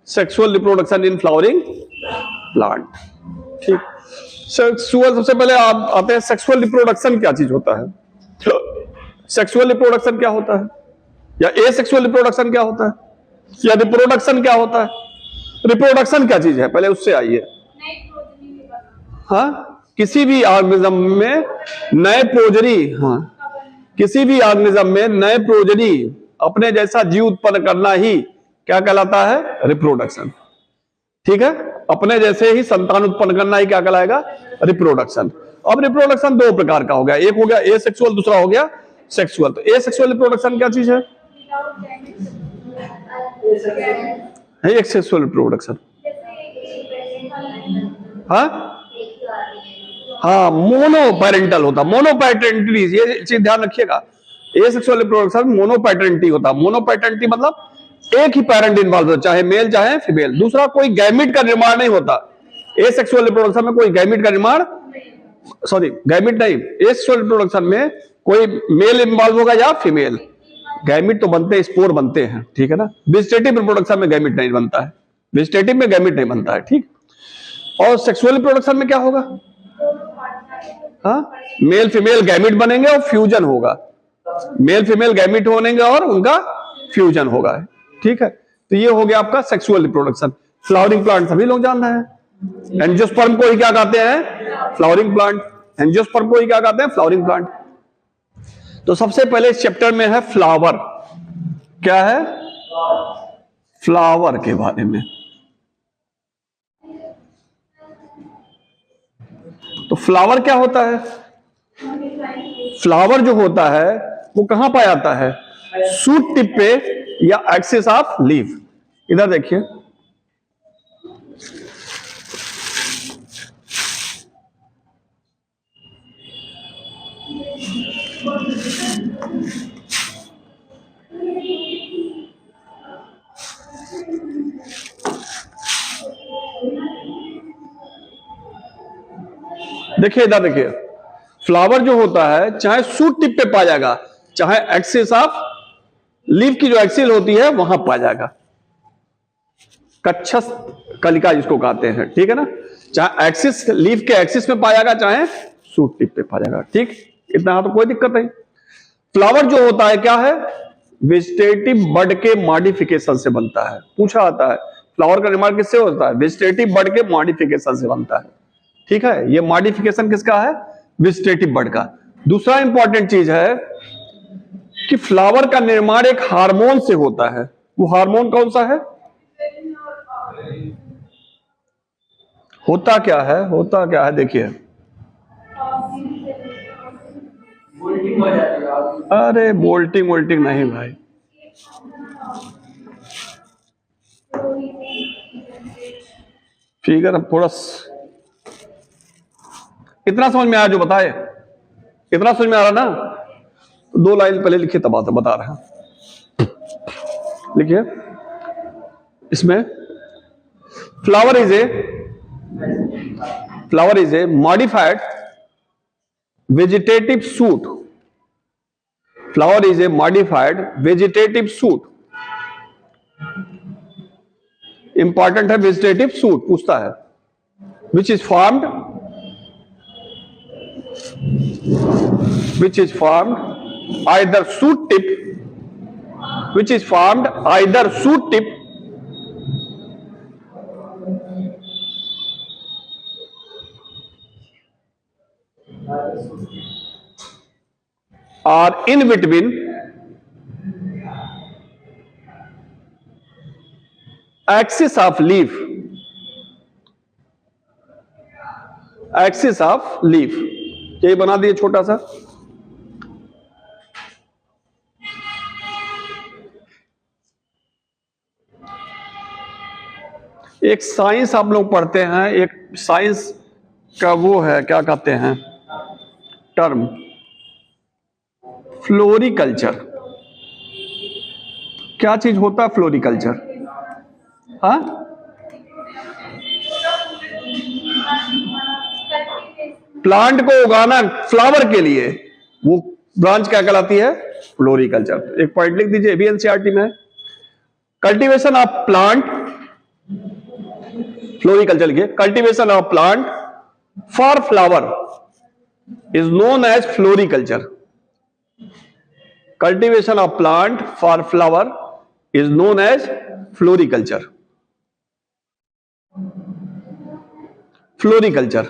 Sexual reproduction in flowering plant. ठीक, sexual, सबसे पहले आप आते हैं सेक्सुअल रिप्रोडक्शन क्या चीज होता है। सेक्सुअल रिप्रोडक्शन क्या होता है, या एसेक्सुअल रिप्रोडक्शन क्या होता है, या रिप्रोडक्शन क्या होता है। रिप्रोडक्शन क्या चीज है, पहले उससे आइए। हाँ, किसी भी ऑर्गेनिज्म में नए प्रोजनी, हाँ, किसी भी ऑर्गेनिज्म में नए प्रोजनी अपने जैसा जीव उत्पन्न करना ही क्या कहलाता है, रिप्रोडक्शन। ठीक है, अपने जैसे ही संतान उत्पन्न करना ही क्या कहलाएगा, रिप्रोडक्शन। अब रिप्रोडक्शन दो प्रकार का हो गया, एक हो गया एसेक्सुअल, दूसरा हो गया सेक्सुअल। तो एसेक्सुअल रिप्रोडक्शन क्या चीज है, एसेक्सुअल रिप्रोडक्शन। हाँ, मोनोपैरेंटल होता, मोनोपैरेंटली, ये चीज ध्यान रखिएगा। एसेक्सुअल रिप्रोडक्शन मोनोपैरेंटी होता। मोनोपैरेंटी मतलब एक ही पेरेंट इन्वॉल्व होता, चाहे मेल चाहे फीमेल, दूसरा कोई गैमिट का निर्माण नहीं होता। एसेक्सुअल रिप्रोडक्शन में कोई गैमिट का निर्माण, सॉरी गैमिट नहीं, एसेक्सुअल रिप्रोडक्शन में कोई मेल इन्वॉल्व होगा या फीमेल। गैमिट तो बनते हैं, स्पोर बनते हैं, ठीक है ना। वेजिटेटिव रिप्रोडक्शन में गैमिट नहीं बनता है, वेजिटेटिव में गैमिट नहीं बनता है, ठीक। और सेक्सुअल रिप्रोडक्शन में क्या होगा, हाँ, मेल फीमेल गैमिट बनेंगे और फ्यूजन होगा, मेल फीमेल गैमिट होनेंगे और उनका फ्यूजन होगा, ठीक है। तो ये हो गया आपका सेक्सुअल रिप्रोडक्शन। फ्लावरिंग प्लांट सभी लोग जानते हैं, एंजियोस्पर्म को ही क्या कहते हैं, फ्लावरिंग प्लांट। एंजियोस्पर्म को ही क्या कहते हैं, फ्लावरिंग प्लांट। तो सबसे पहले इस चैप्टर में है फ्लावर। क्या है, फ्लावर के बारे में। तो फ्लावर क्या होता है, फ्लावर जो होता है वो कहां पाया जाता है, शूट टिप पे या एक्सिस ऑफ लीफ। इधर देखिए, देखिए इधर देखिए, फ्लावर जो होता है चाहे शूट टिप पे पाया जाएगा, चाहे एक्सिस ऑफ लीफ की जो एक्सिल होती है वहां पाया जाएगा, कच्छस कलिका जिसको कहते हैं, ठीक है ना। चाहे एक्सिस, लीफ के एक्सिस में पाया जाएगा, चाहे शूट टिप पे पाया जाएगा, ठीक। इतना तो कोई दिक्कत नहीं। फ्लावर जो होता है क्या है, वेजिटेटिव बड के मॉडिफिकेशन से बनता है। पूछा आता है फ्लावर का निर्माण किससे होता है, वेजिटेटिव बड के मॉडिफिकेशन से बनता है, ठीक है। ये मॉडिफिकेशन किसका है, वेजिटेटिव बड का। दूसरा इंपॉर्टेंट चीज है कि फ्लावर का निर्माण एक हार्मोन से होता है। वो हार्मोन कौन सा है, होता क्या है, होता क्या है, देखिए। अरे बोल्टिंग वोल्टिंग नहीं भाई, फिगर अब थोड़ा इतना समझ में आया जो बताए, इतना समझ में आ रहा ना। तो दो लाइन पहले लिखिए तब बता रहा हूं। लिखिए इसमें, flower is a modified vegetative suit. Flower is a modified vegetative suit. Important है वेजिटेटिव सूट, पूछता है, which is formed either shoot tip, which is formed either shoot tip or in between axis of leaf, axis of leaf। ये बना दिए छोटा सा। एक science आप लोग पढ़ते हैं, एक साइंस का वो है, क्या कहते हैं टर्म, फ्लोरिकल्चर। क्या चीज होता है फ्लोरिकल्चर, हाँ, प्लांट को उगाना फ्लावर के लिए, वो ब्रांच क्या कहलाती है, फ्लोरिकल्चर। एक पॉइंट लिख दीजिए, भी एनसीईआरटी में। कल्टीवेशन ऑफ प्लांट फ्लोरिकल्चर लिखिए। Cultivation of plant for flower is known as floriculture. Cultivation of plant for flower is known as floriculture. Floriculture.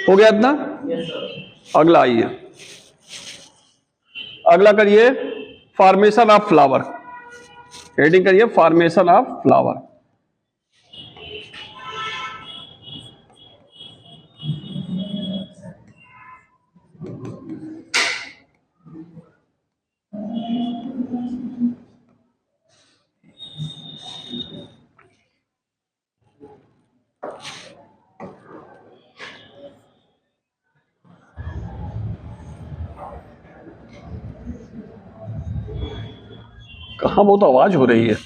हो गया इतना? अगला आइए, अगला करिए फॉर्मेशन ऑफ फ्लावर। हेडिंग करिए फॉर्मेशन ऑफ फ्लावर। कहां बहुत आवाज हो रही है?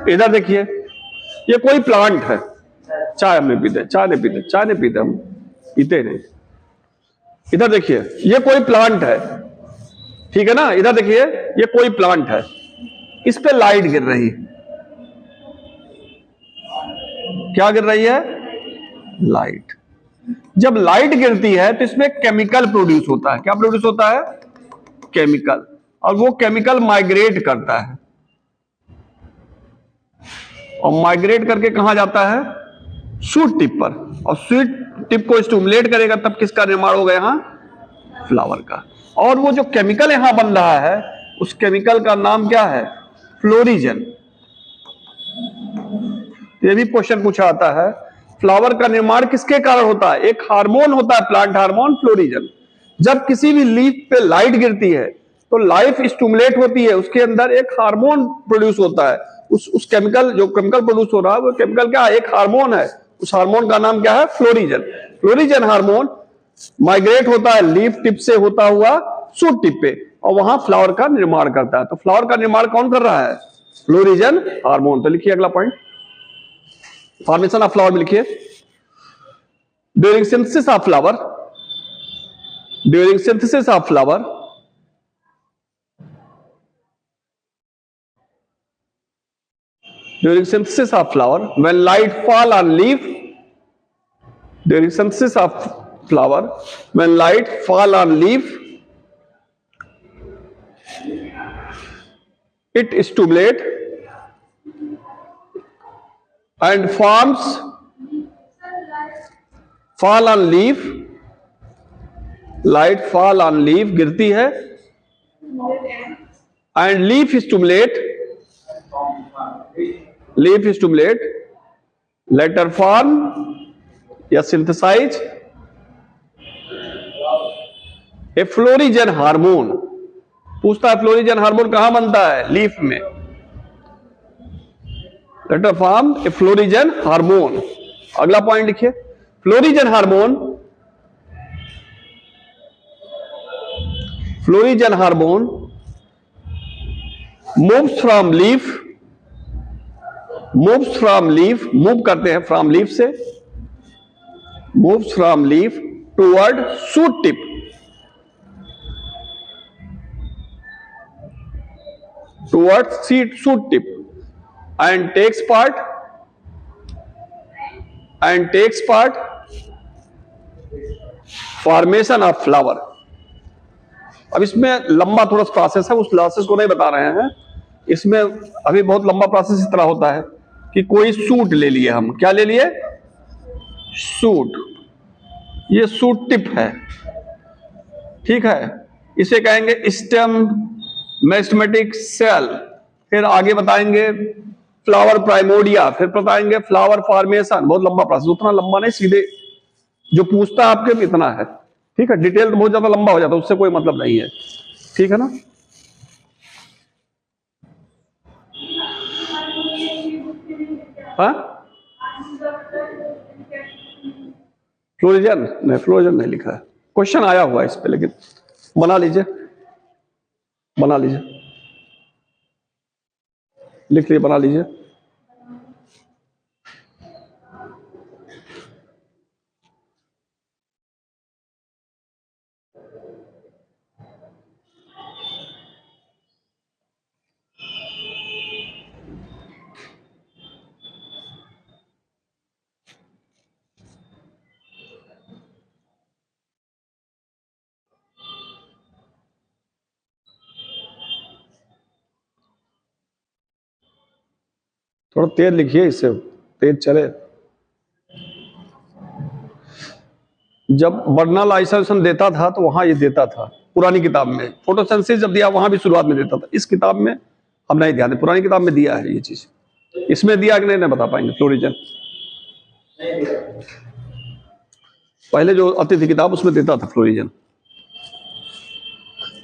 इधर देखिए, ये कोई प्लांट है। चाय हम नहीं पीते, चाय नहीं पीते, चाय नहीं पीते, हम पीते नहीं। इधर देखिए, ये कोई प्लांट है, ठीक है ना? इधर देखिए, ये कोई प्लांट है, इस पे लाइट गिर रही। क्या गिर रही है? लाइट। जब लाइट गिरती है तो इसमें केमिकल प्रोड्यूस होता है। क्या प्रोड्यूस होता है? केमिकल। और वो केमिकल माइग्रेट करता है, और माइग्रेट करके कहां जाता है? शूट टिप पर। और शूट टिप को स्टिमुलेट करेगा, तब किसका निर्माण होगा? यहां फ्लावर का। और वो जो केमिकल यहां बन रहा है, उस केमिकल का नाम क्या है? फ्लोरिजन। ये भी क्वेश्चन पूछा आता है, फ्लावर का निर्माण किसके कारण होता है? एक हार्मोन होता है, प्लांट हार्मोन, फ्लोरिजन। जब किसी भी लीफ पे लाइट गिरती है तो लाइफ स्टिमुलेट होती है, उसके अंदर एक हार्मोन प्रोड्यूस होता है। उस केमिकल, जो केमिकल प्रोड्यूस हो रहा है, वो केमिकल क्या है? एक हार्मोन है। उस हार्मोन का नाम क्या है? फ्लोरिजन। फ्लोरिजन हार्मोन माइग्रेट होता है लीफ टिप से होता हुआ शूट टिप पे, और वहां फ्लावर का निर्माण करता है। तो फ्लावर का निर्माण कौन कर रहा है? Florigen hormone. तो लिखिए अगला पॉइंट, फॉर्मेशन ऑफ फ्लावर में लिखिए, during synthesis of flower, during synthesis of flower during synthesis of flower, when light fall on leaf, during synthesis of flower, when light fall on leaf, it stimulate and forms, fall on leaf, light fall on leaf, गिरती है, and leaf stimulate, leaf stimulate, later form या synthesize a florigen hormone. पूछता है florigen hormone कहां बनता है? Leaf में। Letter form ए florigen hormone. अगला पॉइंट लिखिए, florigen hormone, florigen hormone moves from leaf, moves from leaf, move करते हैं फ्रॉम लीफ से, moves from leaf toward shoot tip, towards shoot tip, and takes part formation of flower। अब इसमें लंबा थोड़ा process है, उस प्रोसेस को नहीं बता रहे हैं। इसमें अभी बहुत लंबा प्रोसेस इस तरह होता है कि कोई सूट ले लिए हम, क्या ले लिए? सूट। ये सूट टिप है, ठीक है? इसे कहेंगे स्टेम, मेरिस्टेमेटिक सेल, फिर आगे बताएंगे फ्लावर प्राइमोडिया, फिर बताएंगे फ्लावर फॉर्मेशन। बहुत लंबा प्रोसेस, उतना लंबा नहीं, सीधे जो पूछता है आपके इतना है, ठीक है? डिटेल तो बहुत ज्यादा लंबा हो जाता है, उससे कोई मतलब नहीं है, ठीक है ना? हाँ, फ्लोरिजन नहीं, फ्लोरिजन नहीं लिखा है, क्वेश्चन आया हुआ है इस पे, लेकिन बना लीजिए, बना लीजिए, लिख लिए, बना लीजिए। थोड़ा तेज लिखिए, इससे तेज चले। जब बर्नल आइसोलेशन देता था तो वहां ये देता था पुरानी किताब में, फोटोसिंथेसिस जब दिया वहां भी शुरुआत में देता था, इस किताब में हम नहीं ध्यान दें, पुरानी किताब में दिया है ये चीज। इसमें दिया कि नहीं बता पाएंगे। फ्लोरिजन पहले जो आती थी किताब उसमें देता था फ्लोरिजन,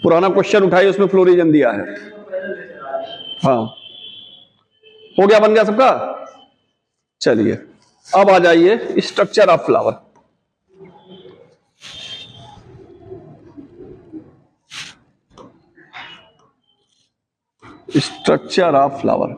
पुराना क्वेश्चन उठाइए उसमें फ्लोरिजन दिया है। हाँ हो गया, बन गया सबका। चलिए अब आ जाइए structure of flower. Structure of flower,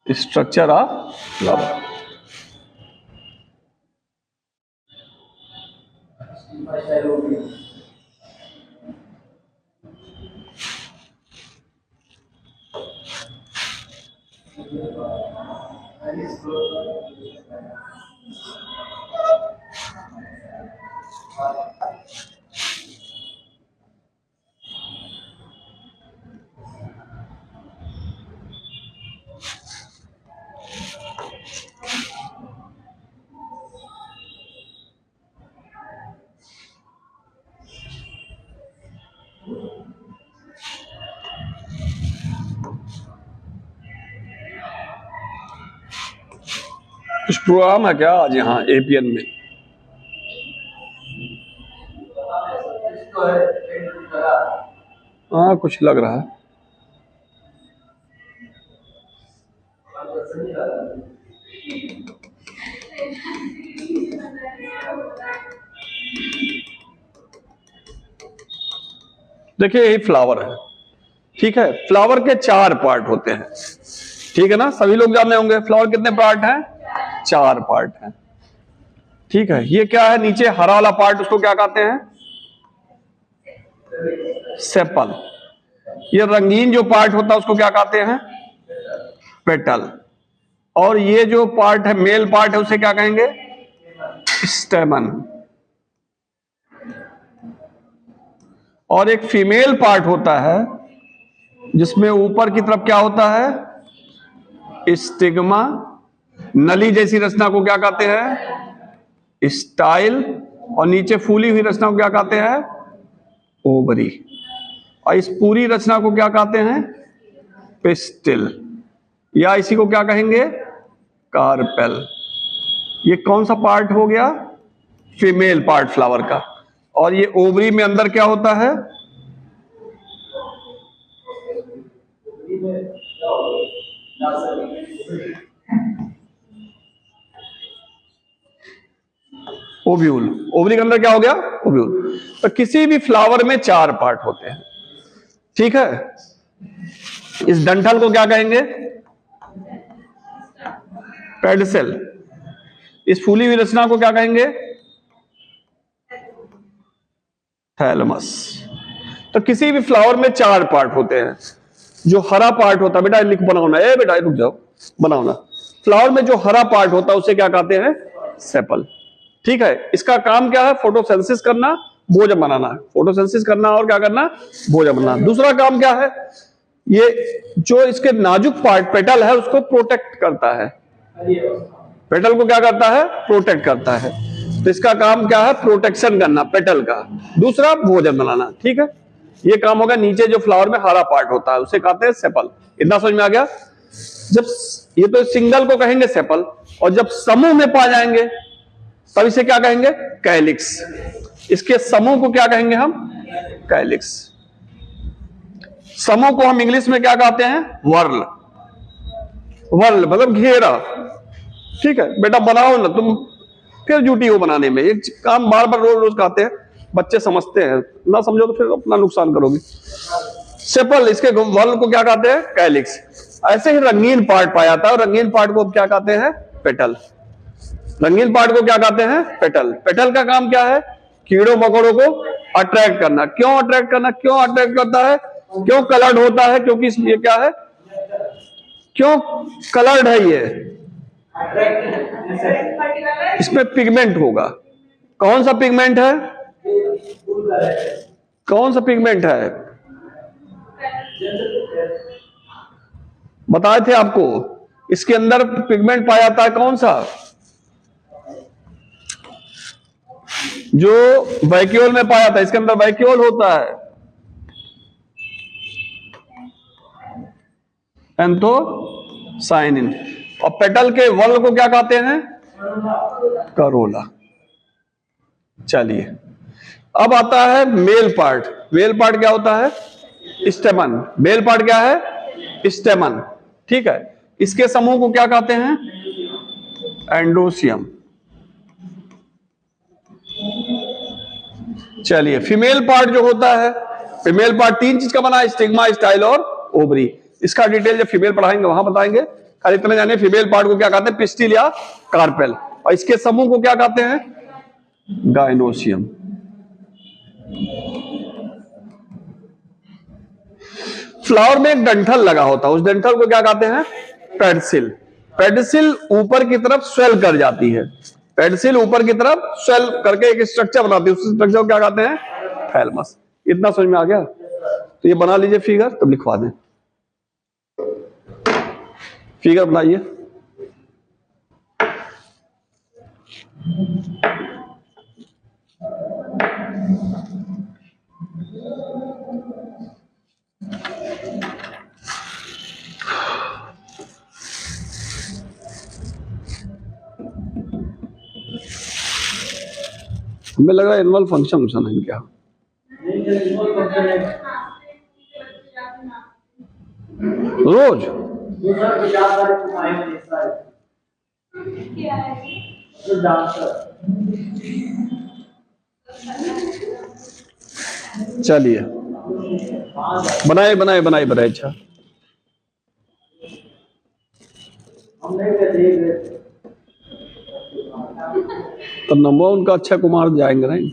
structure of flower. कुछ प्रोग्राम है क्या आज यहाँ एपीएन में? हाँ कुछ लग रहा है। देखिए यही फ्लावर है, ठीक है। फ्लावर के 4 पार्ट होते हैं, ठीक है ना, सभी लोग जाने होंगे। फ्लावर कितने पार्ट हैं? 4 पार्ट हैं, ठीक है। ये क्या है, नीचे हरा वाला पार्ट उसको क्या कहते हैं? सेपल। ये रंगीन जो पार्ट होता है उसको क्या कहते हैं? पेटल। और ये जो पार्ट है मेल पार्ट है उसे क्या कहेंगे? स्टेमन। और एक फीमेल पार्ट होता है जिसमें ऊपर की तरफ क्या होता है? स्टिग्मा। नली जैसी रचना को क्या कहते हैं? स्टाइल। और नीचे फूली हुई रचना को क्या कहते हैं? ओवरी। और इस पूरी रचना को क्या कहते हैं? पिस्टिल, या इसी को क्या कहेंगे? कार्पेल। ये कौन सा पार्ट हो गया? फीमेल पार्ट फ्लावर का। और ये ओवरी में अंदर क्या होता है? ओव्यूल। ओवरी के अंदर क्या हो गया? ओव्यूल। तो किसी भी फ्लावर में 4 पार्ट होते हैं, ठीक है। इस डंठल को क्या कहेंगे? पेडसेल। इस फूली हुई रचना को क्या कहेंगे? थैलमस। तो किसी भी फ्लावर में 4 पार्ट होते हैं। जो हरा पार्ट होता है, बेटा लिख बनाओ ना, बेटा रुक जाओ, बनाओ ना। फ्लावर में जो हरा पार्ट होता है उसे क्या कहते हैं? सेपल, ठीक है। इसका काम क्या है? फोटोसिंथेसिस करना, भोजन बनाना। फोटोसिंथेसिस करना और क्या करना? भोजन बनाना। दूसरा काम क्या है? ये जो इसके नाजुक पार्ट पेटल है उसको प्रोटेक्ट करता है। पेटल को क्या करता है? प्रोटेक्ट करता है। तो इसका काम क्या है? प्रोटेक्शन करना पेटल का। दूसरा भोजन बनाना, ठीक है। ये काम होगा। नीचे जो फ्लावर में हरा पार्ट होता है उसे कहते हैं सेपल। इतना समझ में आ गया? जब ये तो सिंगल को कहेंगे सेपल, और जब समूह में पा जाएंगे तब इसे क्या कहेंगे? कैलिक्स। इसके समूह को क्या कहेंगे हम? कैलिक्स। समूह को हम इंग्लिश में क्या कहते हैं? वर्ल। वर्ल मतलब घेरा, ठीक है। बेटा बनाओ ना, तुम फिर ड्यूटी हो बनाने में। एक काम बार बार रोज रोज कहते हैं, बच्चे समझते हैं ना, समझो तो फिर अपना नुकसान करोगे। सेपल, इसके वर्ल को क्या कहते हैं? कैलिक्स। ऐसे ही रंगीन पार्ट पाया जाता है, और रंगीन पार्ट को क्या कहते हैं? पेटल। रंगीन पार्ट को क्या कहते हैं? पेटल। पेटल का काम क्या है? कीड़ों मकोड़ों को अट्रैक्ट करना। क्यों अट्रैक्ट करना? क्यों अट्रैक्ट करता है? क्यों कलर्ड होता है? क्योंकि ये क्या है? क्यों कलर्ड है? ये इसमें पिगमेंट होगा। कौन सा पिगमेंट है? कौन सा पिगमेंट है? बताए थे आपको, इसके अंदर पिगमेंट पाया जाता है। कौन सा? जो वैक्यूल में पाया जाता है, इसके अंदर वैक्यूल होता है, एंथोसायनिन। और पेटल के वल को क्या कहते हैं? करोला। चलिए, अब आता है मेल पार्ट। मेल पार्ट क्या होता है? स्टेमन। मेल पार्ट क्या है? स्टेमन। ठीक है, इसके समूह को क्या कहते हैं? एंडोसियम। चलिए, फीमेल पार्ट जो होता है, फीमेल पार्ट तीन चीज का बना है, स्टिग्मा, स्टाइल और ओवरी। इसका डिटेल जब फीमेल पढ़ाएंगे वहां बताएंगे। खाली इतना जाने फीमेल पार्ट को क्या कहते हैं? पिस्टिल या कार्पेल। और इसके समूह को क्या कहते हैं? गाइनोसियम। फ्लावर में एक डंठल लगा होता है, उस डंठल को क्या कहते हैं? पेडसिल। पेडसिल ऊपर की तरफ स्वेल कर जाती है। पेडसिल ऊपर की तरफ स्वेल करके एक स्ट्रक्चर बनाती है, उस स्ट्रक्चर को क्या कहते हैं? थैलमस। इतना समझ में आ गया? तो ये बना लीजिए फिगर, तब लिखवा दें। फिगर बनाइए। हमें लग रहा है एनुअल फंक्शन है क्या? रोज चलिए, बनाए बनाए बनाए बनाए। अच्छा, तो नंबर उनका अक्षय कुमार जाएंगे नहीं?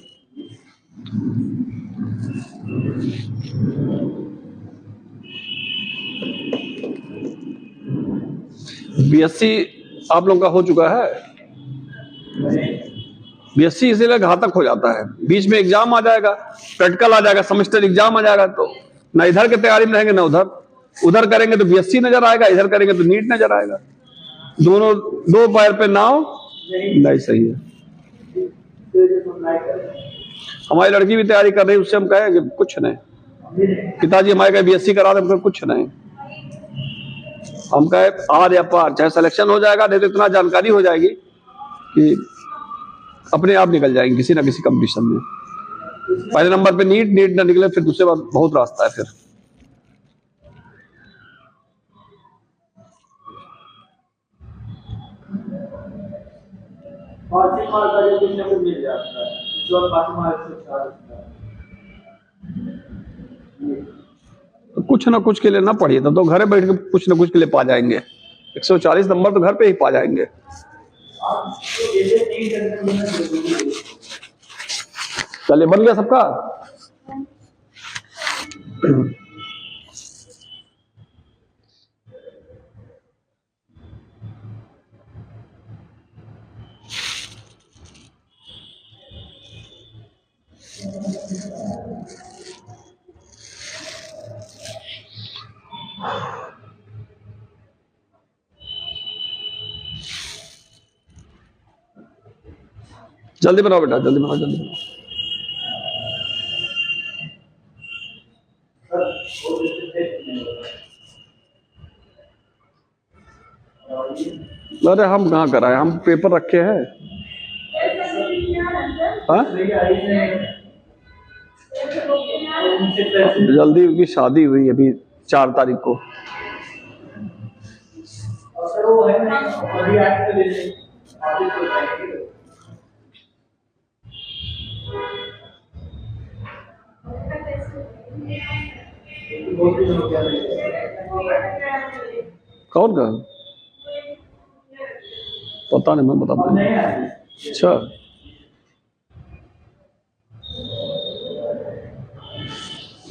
बीएससी आप लोगों का हो चुका है? बीएससी इसीलिए घातक हो जाता है, बीच में एग्जाम आ जाएगा, प्रैक्टिकल आ जाएगा, सेमेस्टर एग्जाम आ जाएगा, तो ना इधर की तैयारी में रहेंगे ना उधर। उधर करेंगे तो बीएससी नजर आएगा, इधर करेंगे तो नीट नजर आएगा। दोनों दो पैर पे नाव नहीं सही है। हमारी लड़की भी तैयारी कर रही है, उससे हम कहें कि कुछ नहीं, पिताजी हमारे कहे बीएससी करा दे, कुछ नहीं। हम कहे आर या पार, चाहे सिलेक्शन हो जाएगा, नहीं तो इतना जानकारी हो जाएगी कि अपने आप निकल जाएंगे किसी ना किसी कंपटीशन में। पहले नंबर पे नीट, नीट ना निकले फिर दूसरे बार बहुत रास्ता है। फिर कुछ ना कुछ के लिए ना पढ़िए, तब तो घर बैठ के कुछ ना कुछ के लिए पा जाएंगे। 140 नंबर तो घर पे ही पा जाएंगे। चलिए, बन गया सबका? जल्दी बनाओ बेटा, जल्दी बनाओ, जल्दी बनाओ। अरे हम कहाँ कराए, हम पेपर रखे हैं। हाँ? जल्दी उनकी शादी हुई अभी 4 तारीख को। कौन का? पता नहीं, मैं बता पाऊंगा। अच्छा,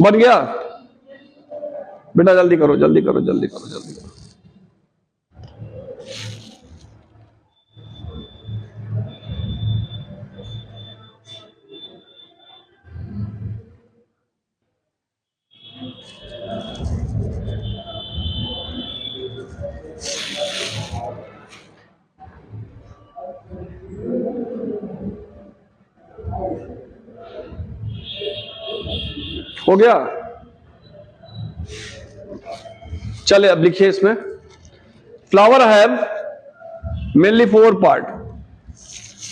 बन गया बेटा? जल्दी करो, जल्दी करो, जल्दी करो, जल्दी करो। हो गया। चले अब लिखिए इसमें, flower have mainly 4 part.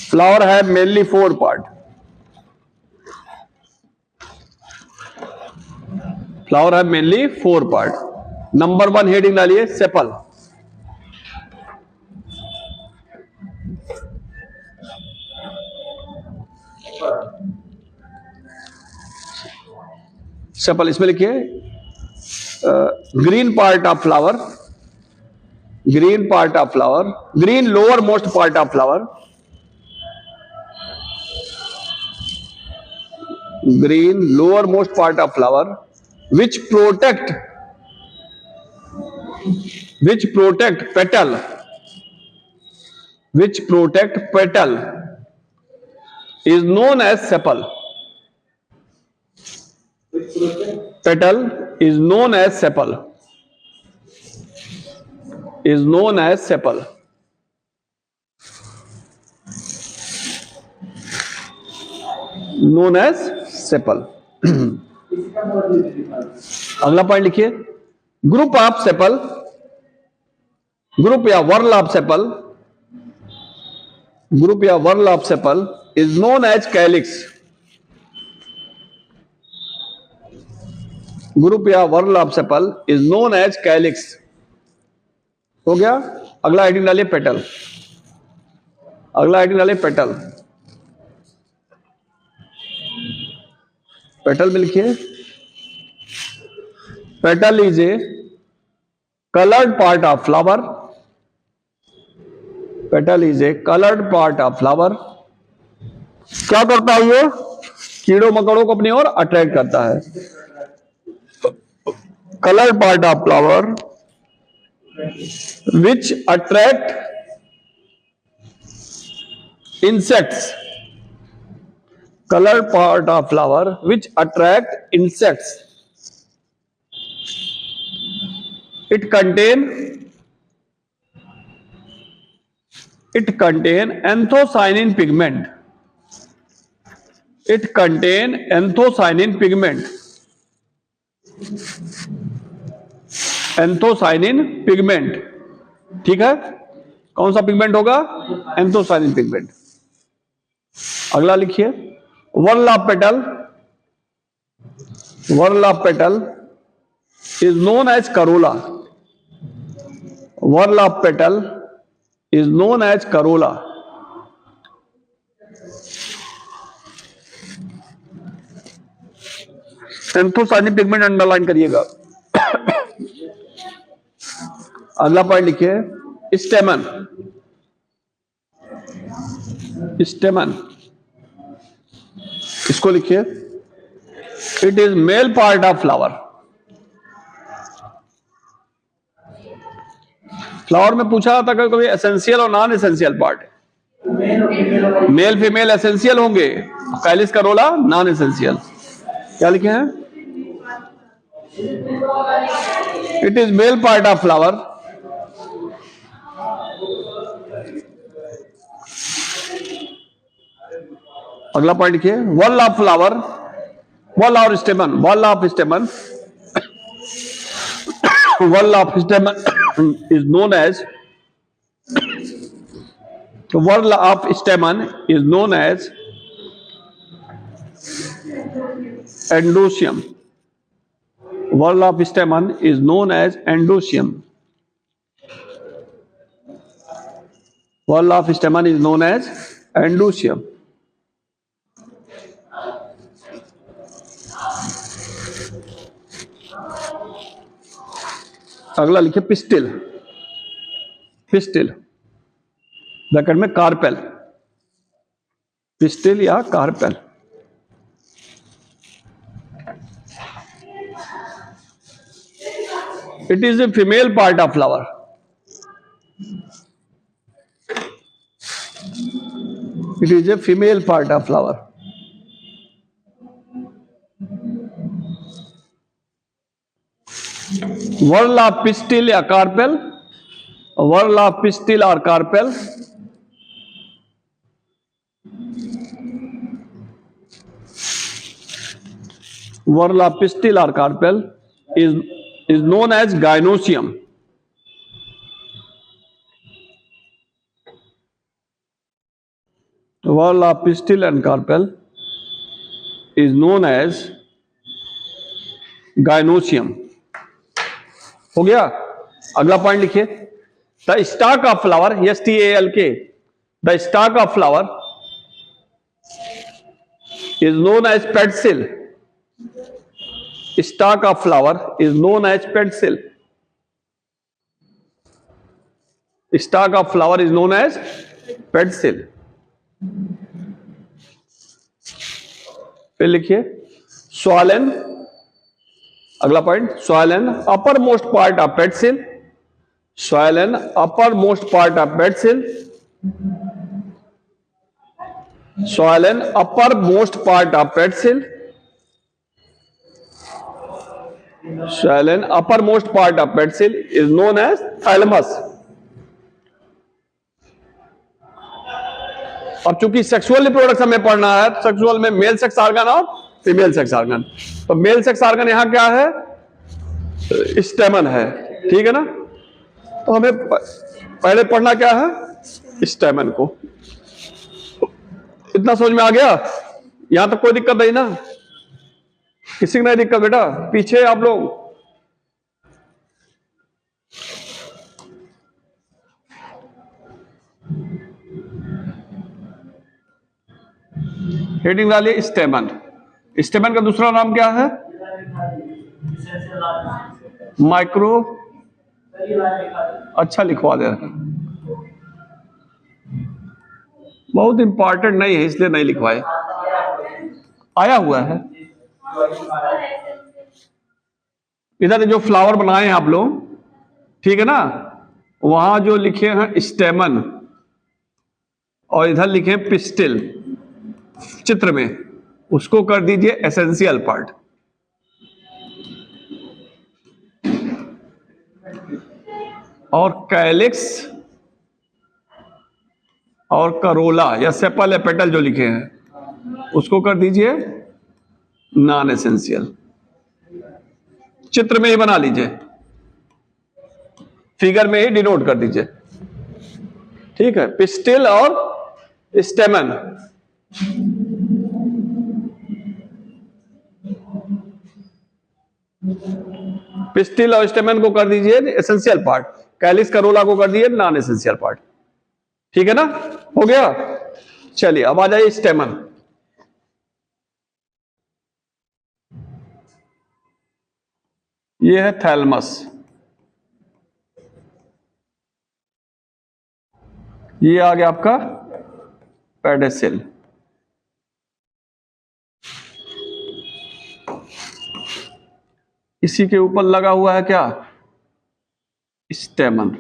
Flower have mainly 4 part. Flower have mainly 4 part. Number 1 heading डालिए, सेपल। सेपल इसमें लिखिए, green part of flower, green part of flower, green lower most part of flower, green lower most part of flower which protect petal, which protect petal is known as sepal. Petal is known as sepal, is known as sepal. known as sepal. अगला point लिखिए, group of sepal, group या whorl of sepal, group या whorl of sepal is known as calyx. Group या whorl of sepal is known as calyx. हो गया। अगला heading डालिए petal, अगला हेडिंग डालिए पेटल। पेटल में लिखिए, petal is a colored part of flower, petal is a colored part of flower। क्या करता है ये, कीड़ों मकड़ों को अपनी ओर अट्रैक्ट करता है। colored part of flower which attract insects, colored part of flower which attract insects। It contain anthocyanin pigment, it contain anthocyanin pigment, anthocyanin pigment। ठीक है, कौन सा पिगमेंट होगा, एंथोसाइनिन पिगमेंट। अगला लिखिए, whorl of petal, whorl of petal is known as corolla, whorl of petal is known as corolla। Anthocyanin pigment underline करिएगा। अगला point लिखिए, स्टेमन, स्टेमन इसको लिखिए, it is male part of flower. Flower में पूछा था कभी एसेंशियल और non essential part, male female essential होंगे, कैलिस करोला नॉन एसेंशियल। क्या लिखे हैं, it is male part of flower, अगला पॉइंट लिखिए, वॉल ऑफ फ्लावर, वॉल और स्टेमन, wall of स्टेमन, whorl of stamen is known as, whorl of stamen is known as endosperm, whorl of stamen is known as endosperm, whorl of stamen is known as endosperm। अगला लिखिए, pistil, pistil bracket में carpel, pistil या carpel. It is a female part of flower, it is a female part of flower. whorl of pistil या carpel, whorl of pistil और carpel, Whorl pistil or carpel is known as gynoecium. Whorl pistil and carpel is known as gynoecium. हो गया। अगला point लिखिए, the stock of flower, STALK, the stock of flower is known as pedicel. Stalk of flower is known as pedicel. Stalk of flower is known as pedicel. फिर लिखिए swollen, अगला point, swollen upper most part of pedicel, swollen upper most part of pedicel, swollen upper most part of pedicel, swollen uppermost part of pedicel is known as thalamus. अब चूंकि sexual reproduction में पढ़ना है, sexual में male sex organ और female sex organ, तो male sex organ यहां क्या है, स्टेमन है, ठीक है ना। तो हमें पहले पढ़ना क्या है, स्टेमन को। इतना समझ में आ गया, यहां तक कोई दिक्कत नहीं ना, किसी को नहीं दिक्कत बेटा, पीछे आप लोग। हेडिंग डालिए स्टेमन। स्टेमन का दूसरा नाम क्या है, माइक्रो, अच्छा लिखवा दे रहा, बहुत इंपॉर्टेंट नहीं है इसलिए नहीं लिखवाए, आया हुआ है इधर जो फ्लावर बनाए हैं आप लोग, ठीक है ना, वहां जो लिखे हैं स्टेमन और इधर लिखे पिस्टिल चित्र में, उसको कर दीजिए एसेंशियल पार्ट। और कैलिक्स और करोला या सेपल या पेटल जो लिखे हैं उसको कर दीजिए नॉन एसेंशियल। चित्र में ही बना लीजिए, फिगर में ही डिनोट कर दीजिए, ठीक है। पिस्टिल और स्टेमन, पिस्टिल और स्टेमन को कर दीजिए एसेंशियल पार्ट, कैलिक्स करोला को कर दीजिए नॉन एसेंशियल पार्ट, ठीक है ना, हो गया। चलिए अब आ जाइए स्टेमन। ये है थैलमस, ये आ गया आपका पेडिसिल, इसी के ऊपर लगा हुआ है क्या, स्टेमन।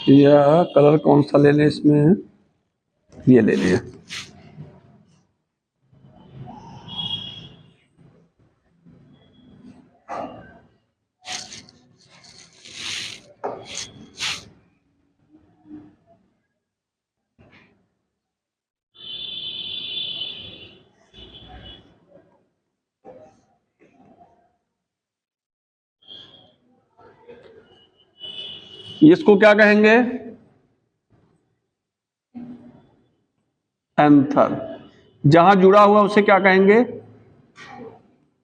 यह कलर कौन सा ले लें इसमें, ये ले लिया। इसको क्या कहेंगे, एंथर। जहां जुड़ा हुआ उसे क्या कहेंगे,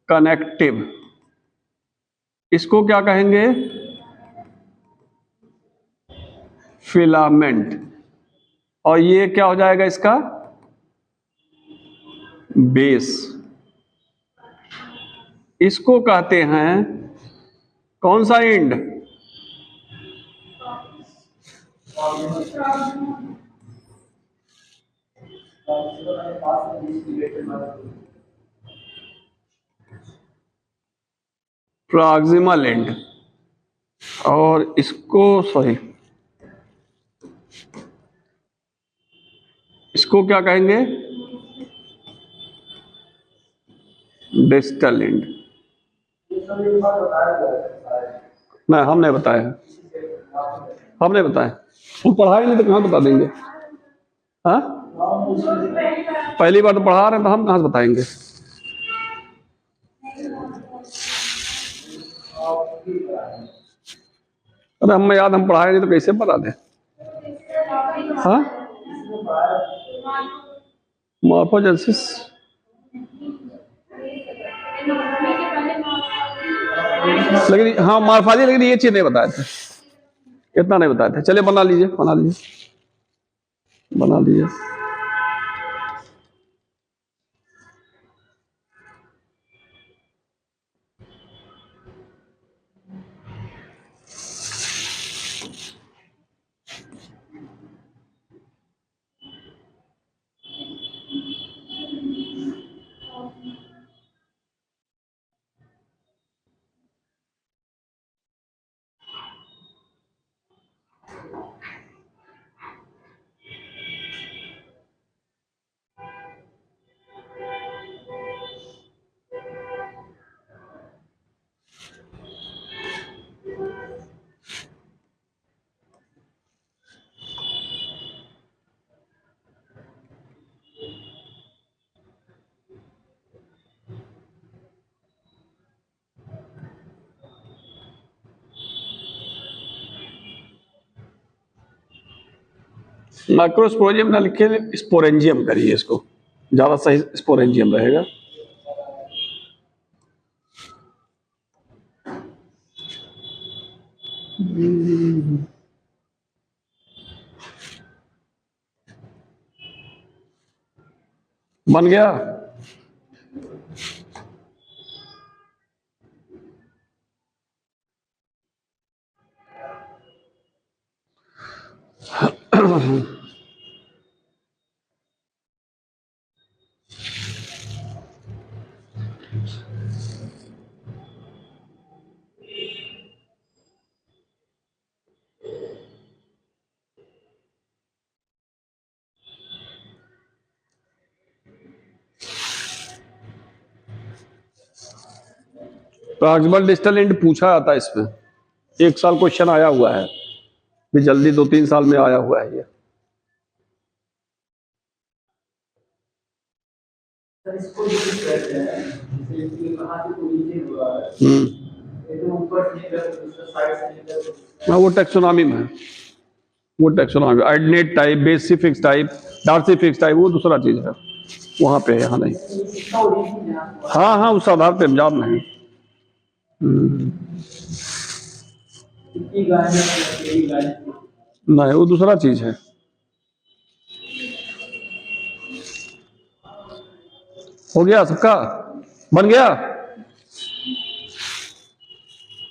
कनेक्टिव। इसको क्या कहेंगे, फिलामेंट। और ये क्या हो जाएगा इसका, बेस। इसको कहते हैं कौन सा एंड, प्रॉक्सिमल एंड। और इसको सॉरी, इसको क्या कहेंगे, डिस्टल एंड। नहीं, हमने बताया है। हमने बताया, वो पढ़ा ही नहीं तो कहाँ बता देंगे? हाँ, पहली बार तो पढ़ा रहे हैं तो हम कहाँ से बताएंगे? अरे हमें याद, हम पढ़ाए नहीं तो कैसे बता दें? हाँ, मॉर्फोजेनेसिस लेकिन, हाँ मॉर्फोलॉजी, लेकिन ये चीज नहीं बताए थे, इतना नहीं बताए थे। चलिए बना लीजिए, बना लीजिए, बना लीजिए। माइक्रोस्पोरेंजियम ना लिखे, स्पोरेंजियम करिए, इसको ज्यादा सही स्पोरेंजियम रहेगा। बन गया? प्रॉक्सिमल डिस्टल एंड पूछा जाता है इसमें, 1 साल क्वेश्चन आया हुआ है, भी जल्दी 2-3 साल में आया हुआ है ये। हाँ वो टैक्सोनॉमी में है, वो taxonomy, ordinate type, base fix type, डार्सी फिक्स टाइप, वो दूसरा चीज है, वहां पे है, यहाँ नहीं। हाँ हाँ, उस आधार पे पंजाब में है। नहीं, वो दूसरा चीज है। हो गया सबका? बन गया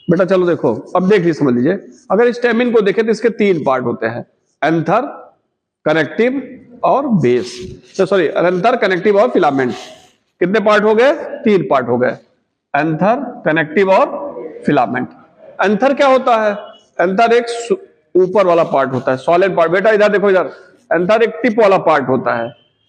बेटा? चलो देखो, अब देख लीजिए, समझ लीजिए। अगर स्टेमिन को देखें तो इसके 3 पार्ट होते हैं, एंथर, कनेक्टिव और बेस, सॉरी एंथर, कनेक्टिव और फिलामेंट। कितने पार्ट हो गए? 3 पार्ट हो गए, एंथर, कनेक्टिव और फिलामेंट। एंथर क्या होता है? एंथर एक ऊपर वाला पार्ट होता है, सॉलिड पार्ट। बेटा इधर देखो, इधर एंथर एक टिप वाला पार्ट होता है।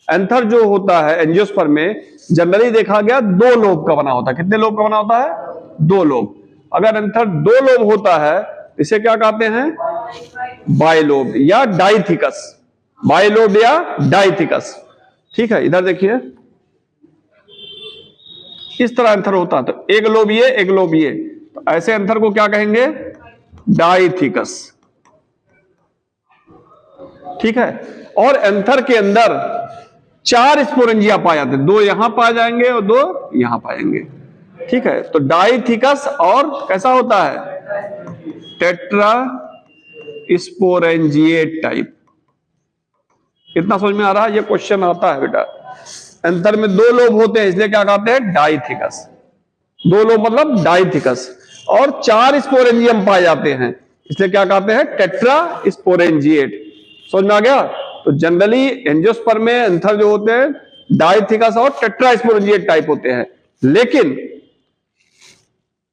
एंथर जो होता है एंजियोस्पर्म में जनरली देखा गया 2 लोब का बना होता है। कितने लोब का बना होता है? 2 लोब। अगर एंथर 2 लोब होता है, इसे क्या कहते हैं? बाइलोब या डाइथिकस। बाइलोब या डाइथिकस, ठीक है। इधर देखिए, इस तरह एंथर होता है, तो एक लोब ये, एक लोब ये, तो ऐसे एंथर को क्या कहेंगे? डाइथिकस, ठीक है। और एंथर के अंदर 4 स्पोरेंजिया पाए जाते हैं, 2 यहां पाए जाएंगे और 2 यहां पाएंगे, ठीक है। तो डाइथिकस और कैसा होता है? Tetra sporangiate type. इतना समझ में आ रहा है? ये क्वेश्चन आता है बेटा। एंथर में 2 लोब होते हैं, इसलिए क्या कहते हैं? डाइथिकस। 2 लोब मतलब डाइथिकस। और 4 स्पोरेंजियम पाए जाते हैं, इसलिए क्या कहते हैं? Tetra sporangiate. समझ में आ गया? तो जनरली एंजियोस्पर्म में एंथर जो होते हैं डाइथिकस और टेट्रा स्पोरेंजिएट टाइप होते हैं, लेकिन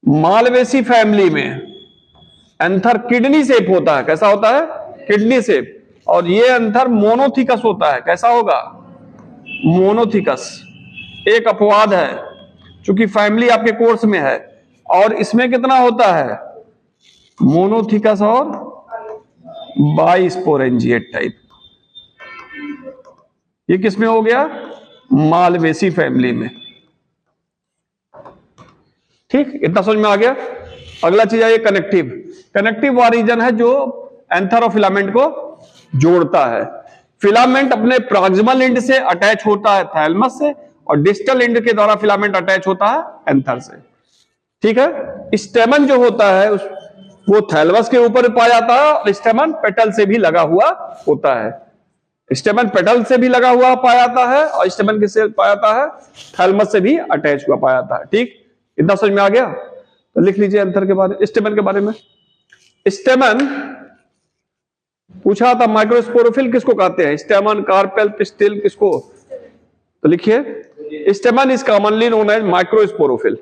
मालवेसी फैमिली में एंथर किडनी शेप होता है। कैसा होता है? Kidney shape. और ये एंथर मोनोथिकस होता है। कैसा होगा? मोनोथिकस। एक अपवाद है, चूंकि फैमिली आपके कोर्स में है। और इसमें कितना होता है? मोनोथिकस और बाइस्पोरेंजिएट टाइप। ये किसमें हो गया? मालवेसी फैमिली में। ठीक, इतना समझ में आ गया। अगला चीज है कनेक्टिव। कनेक्टिव वह रीजन है जो एंथर और फिलामेंट को जोड़ता है। फिलामेंट अपने प्रॉक्सिमल एंड से अटैच होता है थैलेमस से, और डिस्टल एंड के द्वारा फिलामेंट अटैच होता है एंथर से। ठीक है। स्टेमन जो होता है वो थैलेमस के ऊपर पाया जाता है, और स्टेमन पेटल से भी लगा हुआ होता है। स्टेमन पेटल से भी लगा हुआ पाया जाता है, और स्टेमन किससे पाया जाता है? थैलेमस से भी अटैच हुआ पाया जाता है। ठीक, इतना समझ में आ गया? तो लिख लीजिए एंथर के बारे, स्टेमन के बारे में। स्टेमन पूछा था, माइक्रोस्पोरोफिल किसको कहते हैं? स्टेमन, कार्पेल, पिस्टिल, किसको? तो लिखिए, stamen is commonly known as microsporophyll.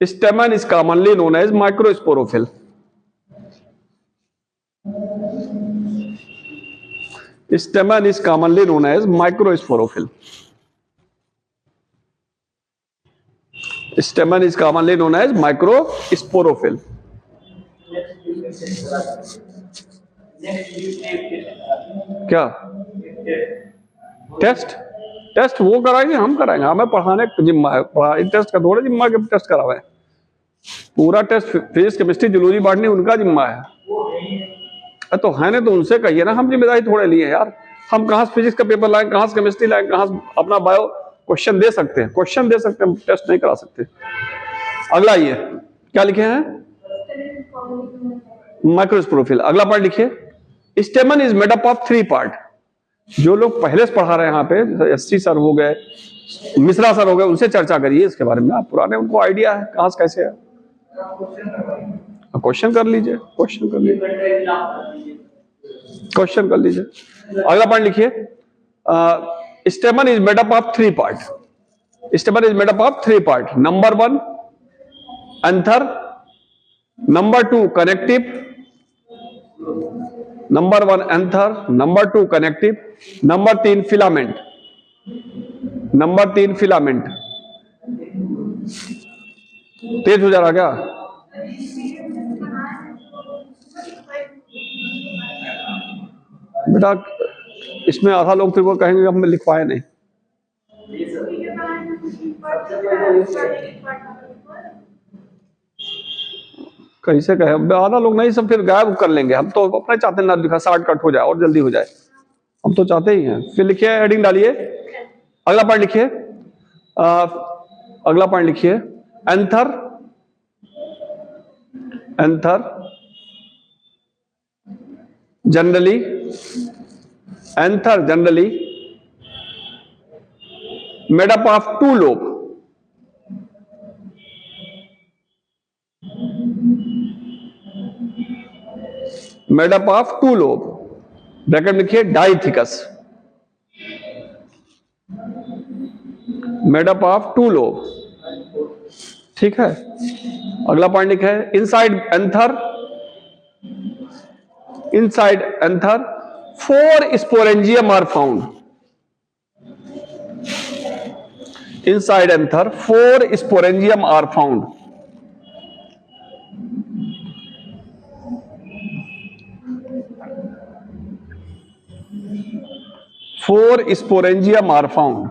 Stamen is commonly known as microsporophyll. Stamen is commonly known as microsporophyll. Stamen is commonly known as microsporophyll. क्या टेस्ट? टेस्ट वो कराएंगे, हम कराएंगे, हमें पढ़ाने का जिम्मा है। टेस्ट का थोड़ा जिम्मा के टेस्ट करावे। पूरा test physics, chemistry, zoology, botany उनका जिम्मा है। तो है ना, तो उनसे कहिए ना, हम जिम्मेदारी थोड़े लिए यार। हम कहां से फिजिक्स का पेपर लाएं, कहां से केमिस्ट्री लाएं, कहां से अपना बायो क्वेश्चन दे सकते हैं? क्वेश्चन दे सकते हैं, टेस्ट नहीं करा सकते। अगला ये क्या लिखे हैं? माइक्रोस्पोरोफिल। अगला पार्ट लिखिए, stamen is made up of 3 part. जो लोग पहले से पढ़ा रहे हैं यहाँ पे, एससी सर हो गए, मिश्रा सर हो गए, उनसे चर्चा करिए इसके बारे में। आप पुराने, उनको आइडिया है कहां से कैसे है। क्वेश्चन कर लीजिए, क्वेश्चन कर लीजिए, क्वेश्चन कर लीजिए। अगला पॉइंट लिखिए, stamen is made up of 3 part. Stamen is made up of 3 part. Number 1 anther, number 2 connective, number 1 anther, number 2 connective, number 3 filament. Number 3 filament. तेज हो जा रहा क्या? बेटा इसमें आधा लोग फिर वो कहेंगे हम लिख पाए नहीं। कैसे कहे? आधा लोग नहीं, सब फिर गायब कर लेंगे। हम तो अपने चाहते हैं ना लिखा, शॉर्टकट हो जाए और जल्दी हो जाए, हम तो चाहते ही हैं। फिर लिखिए, हेडिंग डालिए। अगला पॉइंट लिखिए, अगला पॉइंट लिखिए, anther, anther generally, anther generally made up of 2 lobe. Made up of 2 lobe, bracket लिखिए, dithecous. Made up of 2 lobe. ठीक है। अगला पॉइंट लिखा है, inside anther, inside anther 4 sporangium are found. Inside anther 4 sporangium are found. Four sporangium are found.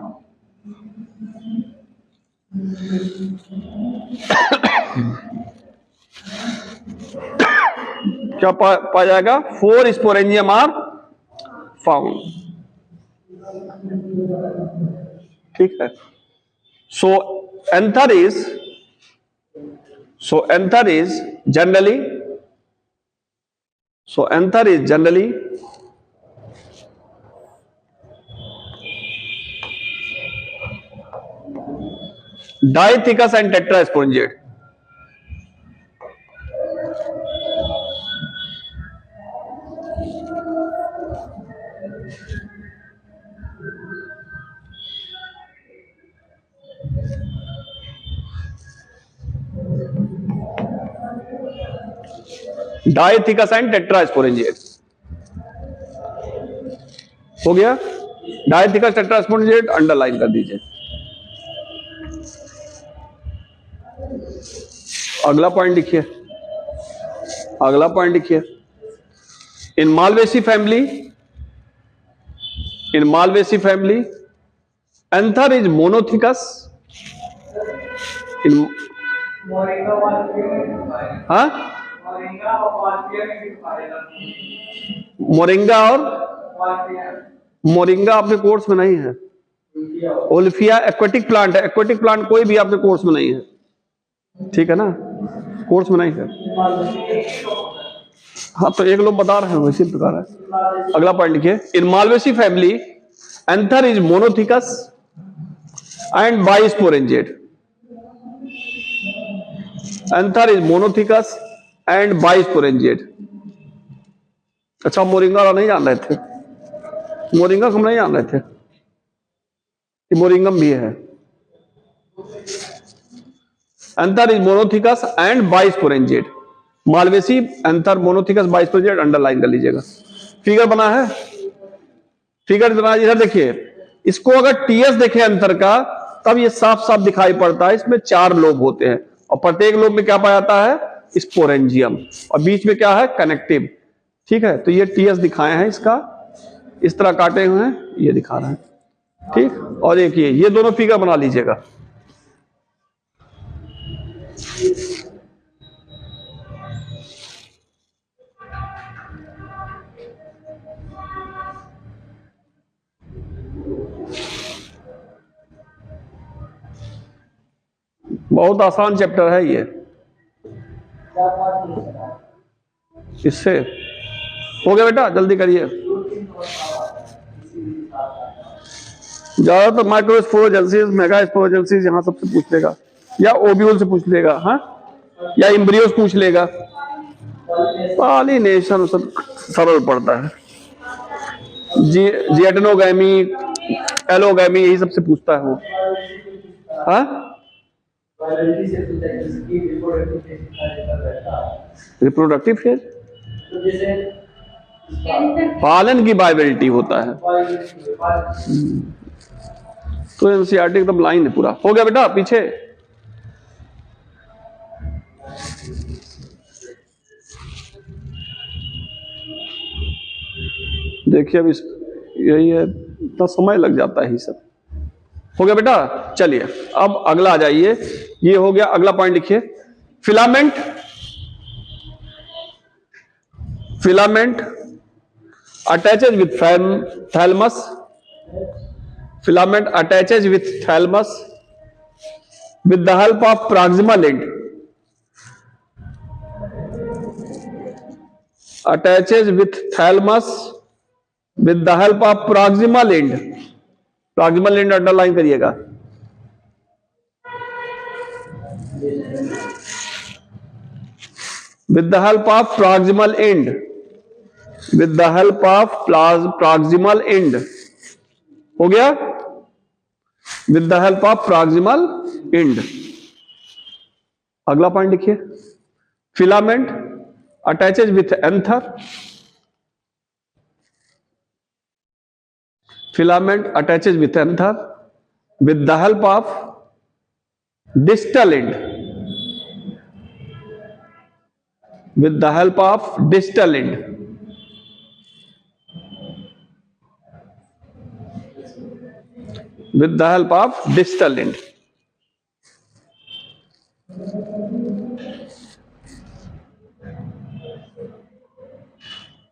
क्या पाया जाएगा? 4 sporangium are found. ठीक है। So anther is generally Dithecus and tetrasporangiate. Dithecus and tetrasporangiate हो गया। Dithecus tetrasporangiate अंडरलाइन कर दीजिए। अगला पॉइंट लिखिए, अगला पॉइंट लिखिए, In Malvaceae family, anther is monothecus. In हाँ मोरिंगा और मोरिंगा आपके कोर्स में नहीं है। ओलिफिया एक्वेटिक प्लांट है। एक्वेटिक प्लांट कोई भी आपके कोर्स में नहीं है, ठीक है ना, कोर्स में नहीं है। हाँ तो एक लोग बता रहे हैं वैसे बता रहे हैं। अगला पॉइंट लिखिए, in Malvaceae family anther is monothecous and bisporangiate. Anther is monothecous and bisporangiate. अच्छा मोरिंगा वाला नहीं जान रहे थे, मोरिंगा हम नहीं जान रहे थे कि मोरिंगम भी है। Anther is monothecous and bisporangiate. Malvaceae anther monothecous bisporangiate underline कर लीजिएगा। फिगर बना है, फिगर बना इधर देखिए। इसको अगर टीएस देखें एंथर का तब ये साफ साफ दिखाई पड़ता है। इसमें 4 लोब होते हैं और प्रत्येक लोब में क्या पाया जाता है, स्पोरेंजियम, और बीच में क्या है, कनेक्टिव। ठीक है, तो ये टीएस दिखाए हैं, इसका इस तरह काटे हुए हैं, ये दिखा रहे हैं। ठीक, और एक ये दोनों फिगर बना लीजिएगा। बहुत आसान चैप्टर है ये। इससे हो गया बेटा, जल्दी करिए। ज्यादातर माइक्रोस्पोरोजेंसिस, मेगास्पोरोजेंसिस यहां सबसे पूछ लेगा, या ओब्यूल से पूछ लेगा, हाँ, या इम्ब्रियोस पूछ लेगा। पॉलिनेशन सब सरल पड़ता है। जिएटनोगैमी, एलोगैमी, यही सबसे पूछता है वो। हाँ, रिप्रोडक्टिव फेज पालन की वायबिलिटी होता है। तो एनसीईआरटी एकदम लाइन है पूरा। हो गया बेटा, पीछे देखिए। अब इस यही है, इतना समय लग जाता है ये सब। हो गया बेटा, चलिए अब अगला आ जाइए। ये हो गया, अगला पॉइंट लिखिए, filament. Filament attaches with thalamus. Filament attaches with thalamus with the help of proximal end. Attaches with thalamus with the help of proximal end. Proximal end underline करिएगा। With the help of proximal end. With the help of proximal end. हो गया? With the help of proximal end. अगला point लिखिए, filament attaches with anther. Filament attaches with anther with the help of distal end. With the help of distal end. With the help of distal end.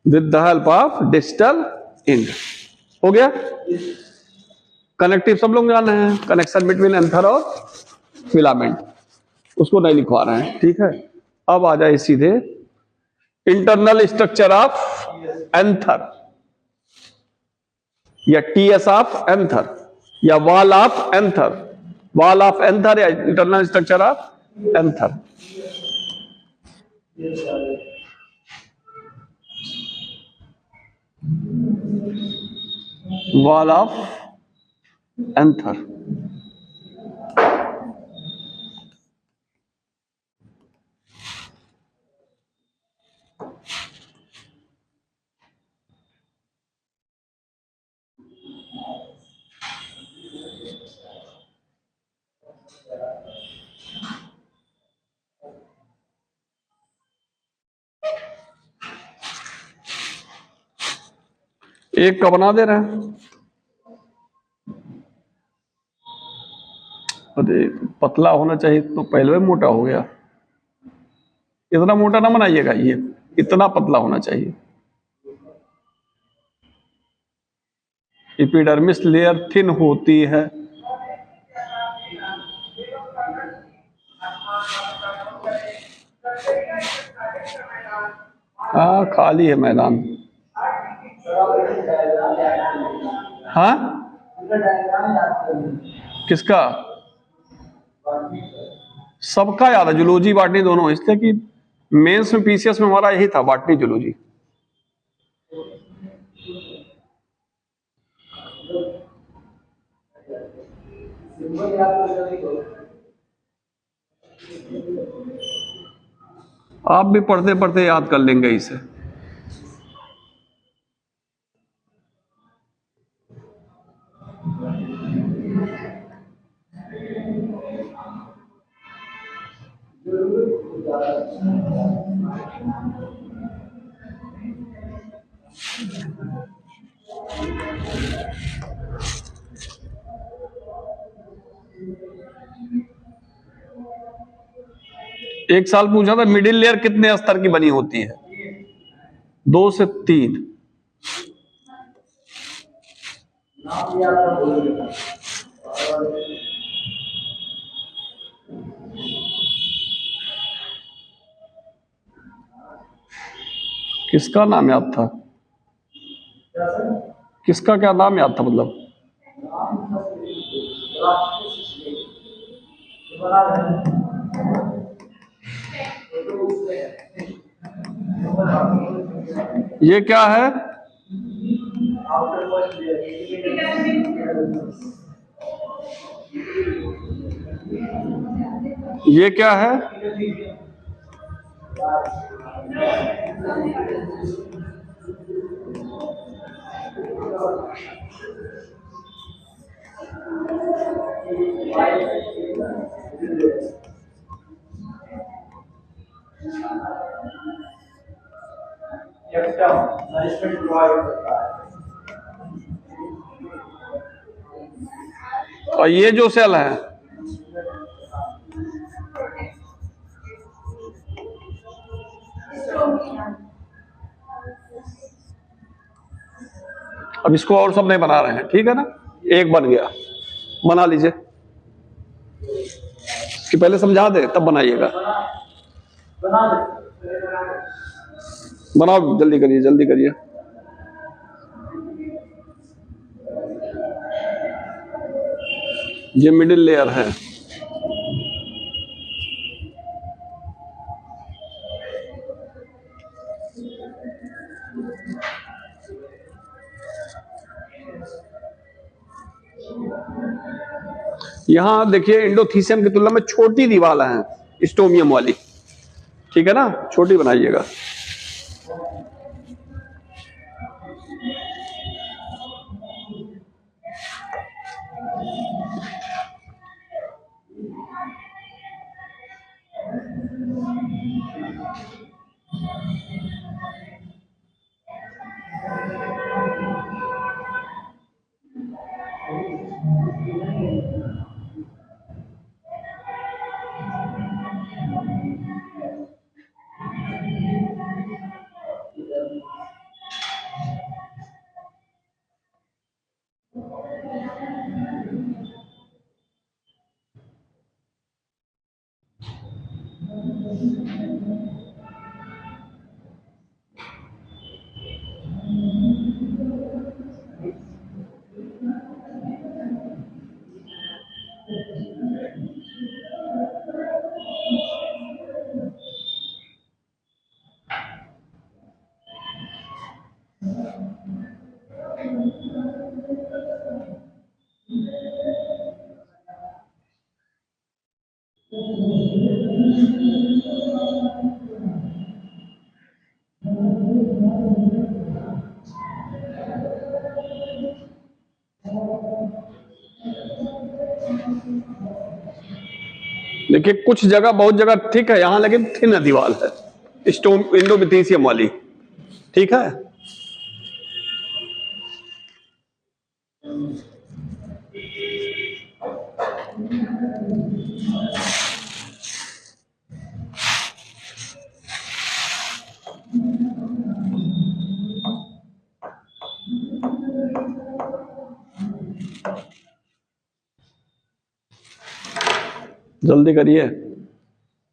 With the help of distal end. हो गया? Connective सब लोग जान रहे हैं, connection between anther और filament, उसको नहीं लिखवा रहे हैं, ठीक है। अब आ जाए सीधे इंटरनल स्ट्रक्चर ऑफ एंथर, या टीएस ऑफ एंथर, या wall of anther. Wall of anther या internal structure of anther. Wall of anther. एक का बना दे रहे हैं। अरे पतला होना चाहिए तो पहले ही मोटा हो गया। इतना मोटा ना बनाइएगा, ये इतना पतला होना चाहिए। एपिडर्मिस लेयर थिन होती है। हाँ खाली है मैदान। हाँ किसका? सबका याद है, जूलॉजी बॉटनी दोनों, इसलिए कि मेंस में पीसीएस में हमारा यही था, बॉटनी जूलॉजी। आप भी पढ़ते पढ़ते याद कर लेंगे इसे। एक साल पूछा था मिडिल लेयर कितने स्तर की बनी होती है? 2 से 3। किसका नाम याद था? किसका क्या नाम याद था मतलब? ये क्या है? ये क्या है? और ये जो सेल है अब इसको और सब नहीं बना रहे हैं, ठीक है ना? एक बन गया, बना लीजिए। कि पहले समझा दे तब बनाइएगा। बनाओ, जल्दी करिए जल्दी करिए। ये मिडिल लेयर है। यहां देखिए एंडोथीसियम की तुलना में छोटी दीवार है स्टोमियम वाली, ठीक है ना? छोटी बनाइएगा। देखिए कुछ जगह, बहुत जगह ठीक है यहां, लेकिन थिन दीवार है स्टोम एंडोमेट्रियम वाली, ठीक है? जल्दी करिए,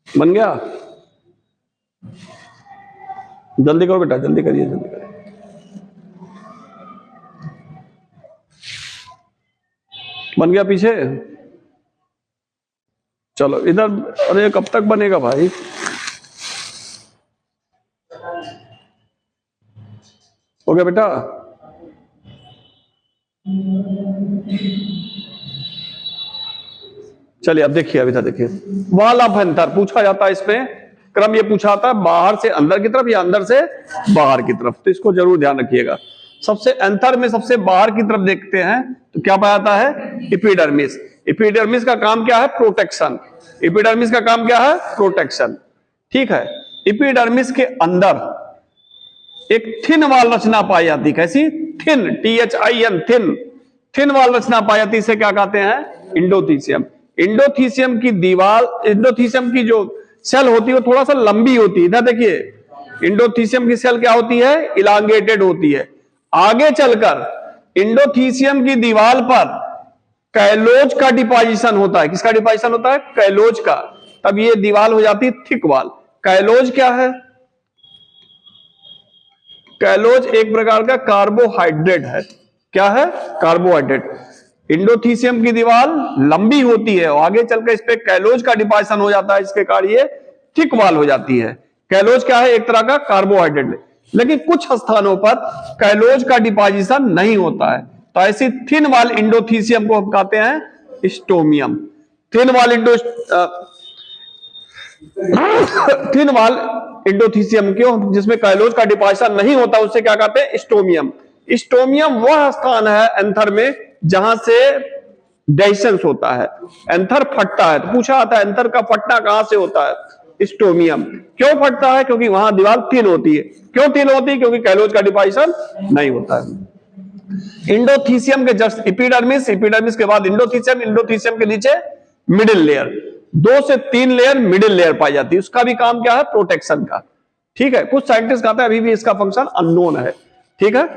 बन गया? जल्दी करो बेटा, जल्दी करिए, जल्दी करिए। बन गया पीछे? चलो इधर। अरे कब तक बनेगा भाई? हो गया बेटा? चलिए अब देखिए, अभी तक देखिए, वॉल ऑफ एंथर पूछा जाता है। इसमें क्रम ये पूछा जाता है बाहर से अंदर की तरफ या अंदर से बाहर की तरफ, तो इसको जरूर ध्यान रखिएगा। सबसे एंथर में सबसे बाहर की तरफ देखते हैं तो क्या पाया जाता है? एपिडर्मिस। एपिडर्मिस का काम क्या है? प्रोटेक्शन। एपिडर्मिस का काम क्या है? प्रोटेक्शन। ठीक है। एपिडर्मिस के अंदर एक थिन वाल रचना पाई जाती। कैसी? Thin, THIN, thin. थिन वाल रचना पाई जाती, इसे क्या कहते हैं? इंडोथीसियम। इंडोथीसियम की दीवार, इंडोथीसियम की जो सेल होती है वो थोड़ा सा लंबी होती है। इधर देखिए, इंडोथीसियम की सेल क्या होती है? इलांगेटेड होती है। आगे चलकर इंडोथीसियम की दीवार पर कैलोज का डिपोजिशन होता है। किसका डिपोजिशन होता है? कैलोज का। तब ये दीवार हो जाती है थिक वाल। कैलोज क्या है? कैलोज एक प्रकार का कार्बोहाइड्रेट है। क्या है? कार्बोहाइड्रेट। इंडोथीसियम की दीवार लंबी होती है और आगे चलकर इस पे कैलोज का डिपोजिशन हो जाता है, इसके कारण ये थिक वाल हो जाती है। कैलोज क्या है? एक तरह का कार्बोहाइड्रेट। लेकिन कुछ स्थानों पर कैलोज का डिपोजिशन नहीं होता है, तो ऐसी थिन वाल इंडोथीसियम को हम कहते हैं स्टोमियम। थिन वाल इंडोथीसियम क्यों? जिसमें कैलोज का डिपोजिशन नहीं होता, उससे क्या कहते हैं? स्टोमियम। स्टोमियम वह स्थान है एंथर में जहां से डाइसेंस होता है, एंथर फटता है। तो पूछा आता है एंथर का फटना कहां से होता है? स्टोमियम। क्यों फटता है? क्योंकि वहां दीवार थिन होती है। क्यों थिन होती है? क्योंकि कैलोज का डिपोजिशन नहीं होता है। इंडोथीसियम के जस्ट एपिडर्मिस, एपिडर्मिस के बाद इंडोथीसियम, इंडोथीसियम के नीचे मिडिल लेयर, 2 से 3 लेयर मिडिल लेयर पाई जाती है। उसका भी काम क्या है? प्रोटेक्शन का। ठीक है। कुछ साइंटिस्ट कहते हैं अभी भी इसका फंक्शन अननोन है। ठीक है।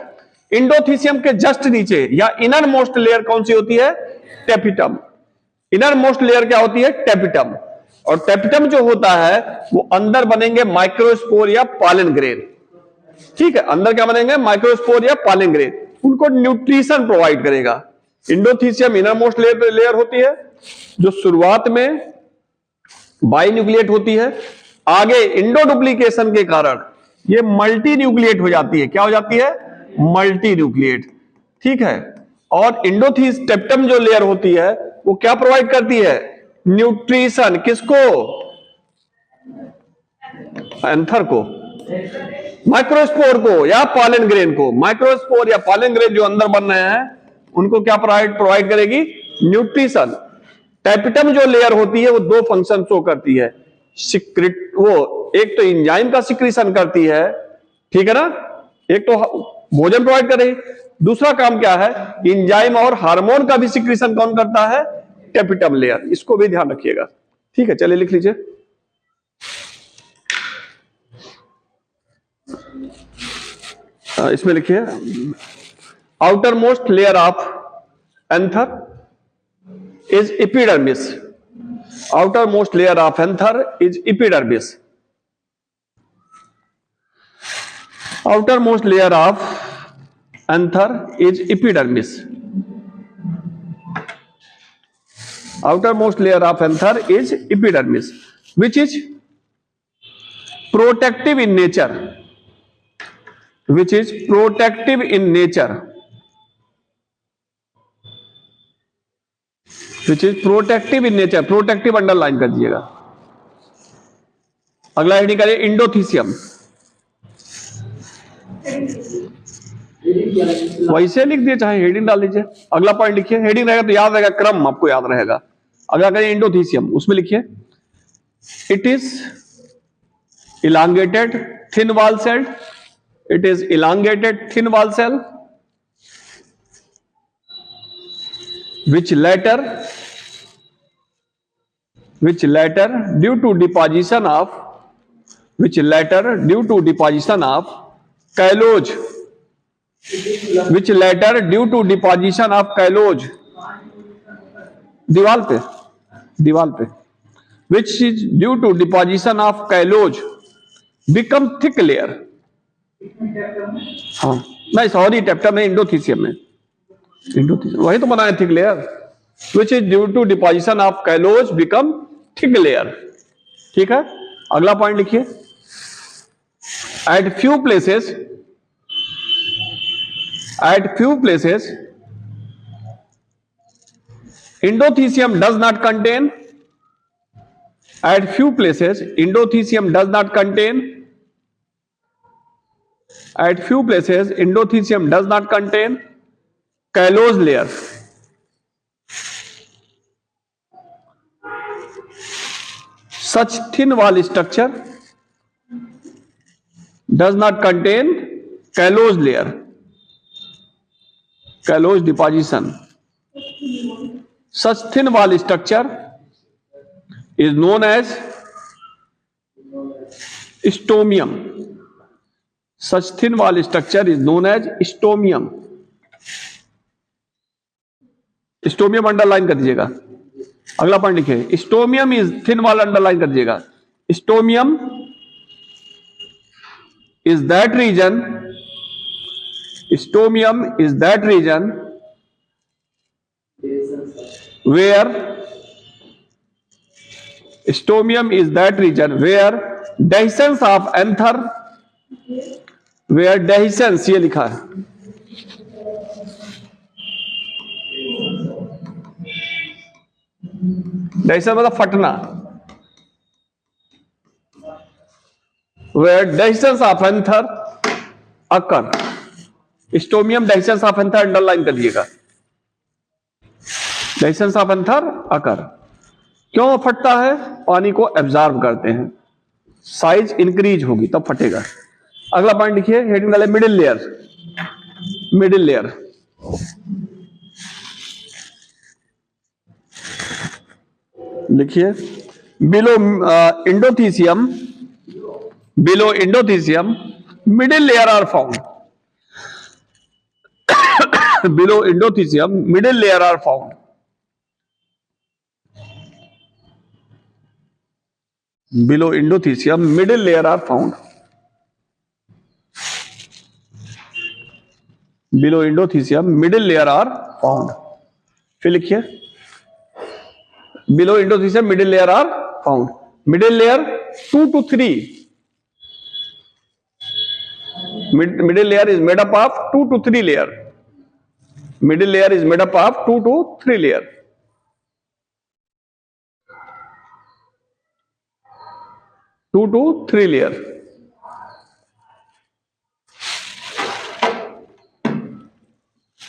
इंडोथीसियम के जस्ट नीचे या इनर मोस्ट लेयर कौन सी होती है? टेपिटम। इनर मोस्ट लेयर क्या होती है? टेपिटम। और टेपिटम जो होता है वो अंदर बनेंगे माइक्रोस्पोर या पॉलन ग्रेन। ठीक है। अंदर क्या बनेंगे? माइक्रोस्पोर या पॉलन ग्रेन। उनको न्यूट्रिशन प्रोवाइड करेगा। इंडोथीसियम इनर मोस्ट लेयर होती है जो शुरुआत में बाइन्यूक्लिएट होती है। आगे इंडो डुप्लीकेशन के कारण ये मल्टी न्यूक्लिएट हो जाती है। क्या हो जाती है? Multi nucleate. ठीक है। और टेपिटम जो लेयर होती है वो क्या प्रोवाइड करती है? न्यूट्रिशन। किसको? एंथर को, माइक्रोस्पोर को या पॉलन ग्रेन को। माइक्रोस्पोर या पॉलन ग्रेन जो अंदर बन रहे हैं उनको क्या प्रोवाइड करेगी? न्यूट्रिशन। टेपिटम जो लेयर होती है वो 2 फंक्शन शो करती है। वो एक तो एंजाइम का सिक्रीशन करती है, ठीक है ना, एक तो भोजन प्रोवाइड कर रही, दूसरा काम क्या है? एंजाइम और हार्मोन का भी सिक्रीशन कौन करता है? Tapetum layer. इसको भी ध्यान रखिएगा। ठीक है। चलिए लिख लीजिए। इसमें लिखिए outer most layer of anther is epidermis. Outermost layer of anther is epidermis. Outermost layer of anther is epidermis. Outermost layer of anther is epidermis, which is protective in nature. Which is protective in nature. Which is protective in nature. Protective underline कर दीजिएगा। अगला heading करिए इंडोथीसियम। वैसे लिख दिए, चाहे heading डाल दीजिए। अगला पॉइंट लिखिए। हेडिंग रहेगा तो याद रहेगा, क्रम आपको याद रहेगा। अगला करिए इंडोथीसियम। उसमें लिखिए it is elongated thin wall cell. It is elongated thin wall cell which latter due to deposition of callose दीवार पे which is due to deposition of callose become thick layer। हाँ नहीं सॉरी टेप्टम में इंडोथीसियम में वही तो बनाया thick layer. which is due to deposition of callose become thick layer। ठीक है अगला पॉइंट लिखिए at few places endothelium does not contain callose layer। such thin wall structure does not contain callose layer, callose deposition। such thin wall structure is known as stomium। such thin wall structure is known as stomium। Stomium underline कर दीजिएगा। अगला point लिखिए stomium is thin wall underline कर दीजिएगा। Stomium is that region where dehiscence of anther ये लिखा है dehiscence मतलब फटना। where dehiscence of anther occur, stomium dehiscence of anther underline कर दिएगा। dehiscence of anther occur क्यों फटता है? पानी को एब्जॉर्ब करते हैं, साइज इंक्रीज होगी तब फटेगा। अगला पॉइंट लिखिए हेडिंग डाले मिडिल लेयर। लिखिए below endothecium middle layer are found. below endothelium middle layer are found। below endothelium middle layer are found। below endothelium middle layer are found। फिर लिखिए below endothelium middle layer are found। middle layer 2 to 3 middle layer is made up of 2 to 3 layer। middle layer is made up of 2 to 3 layer। 2 to 3 layer।